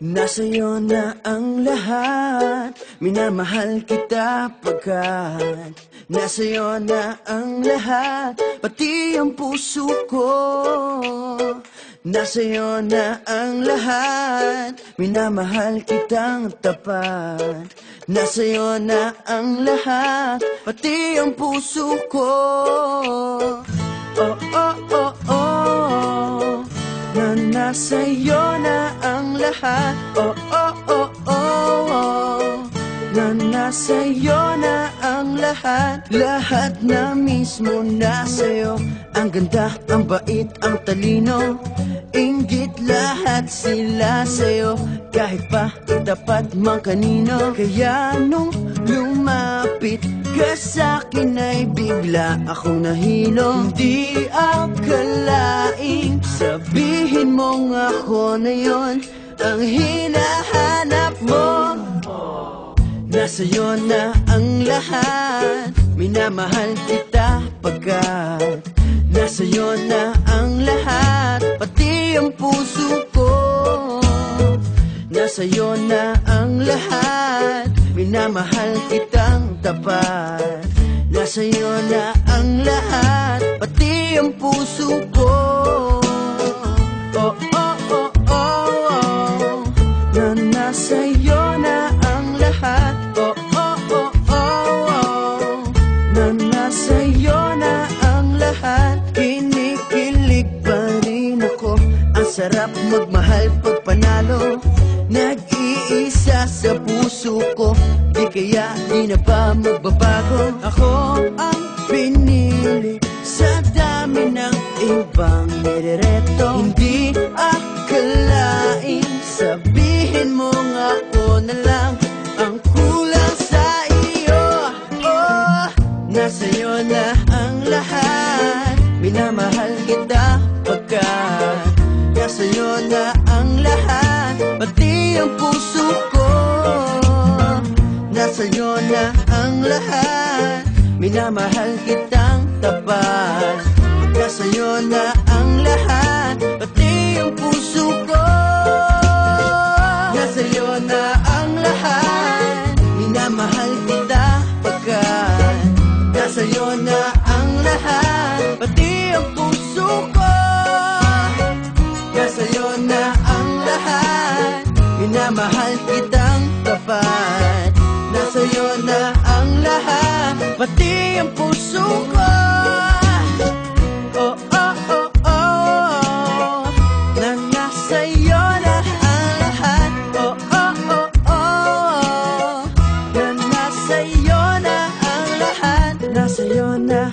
Nasa'yo na ang lahat, minamahal kita pagkat nasa'yo na ang lahat, pati ang puso ko. Nasa'yo na ang lahat, minamahal kitang tapat. Nasa'yo na ang lahat, pati ang puso ko. Oh, oh, oh, oh, na nasa'yo na ang lahat. Oh, oh, oh, oh, na nasa'yo na ang lahat. Lahat na mismo nasa'yo. Ang ganda, ang bait, ang talino, inggit lahat sila sa'yo. Kahit pa itapat mang kanino. Kaya nung lumapit ka sa'kin ay bigla akong nahilo. Hindi akalaing sabihin mong ako na yon ang hinahanap mo. Nasa'yo na ang lahat, minamahal kita pagkat nasa'yo na ang lahat, pati ang puso ko. Nasa'yo na ang lahat, minamahal kitang tapat. Nasa'yo na ang lahat, pati ang puso ko. Oh, oh, oh, oh, oh, na nasa'yo na ang lahat. Oh, oh, oh, oh, oh, na nasa'yo na ang lahat. Kinikilig pa rin ako, ang sarap magmahal pag panalo. Nag-iisa sa puso ko, di kaya di na ba magbabago? Ako ang pinili sa dami ng ibang nirereto. Hindi akalain sabihin mo nga ako na lang ang kulang sa iyo. Oh, nasa'yo na ang lahat, minamahal kita pagkat nasa'yo na ang lahat, pati ang puso ko. Nasa'yo na ang lahat, minamahal kitang tapat. Nasa'yo na ang lahat, pati ang puso ko. Nasa'yo na ang lahat, minamahal kita pagkat nasa'yo na ang lahat, pati ang puso ko. Nasa'yo na ang lahat, minamahal kitang tapat. Nasa'yo na ang lahat, pati ang puso ko. Oh, oh, oh, oh, na nasa'yo na ang lahat. Oh, oh, oh, oh, na nasa'yo na ang lahat. Nasa'yo na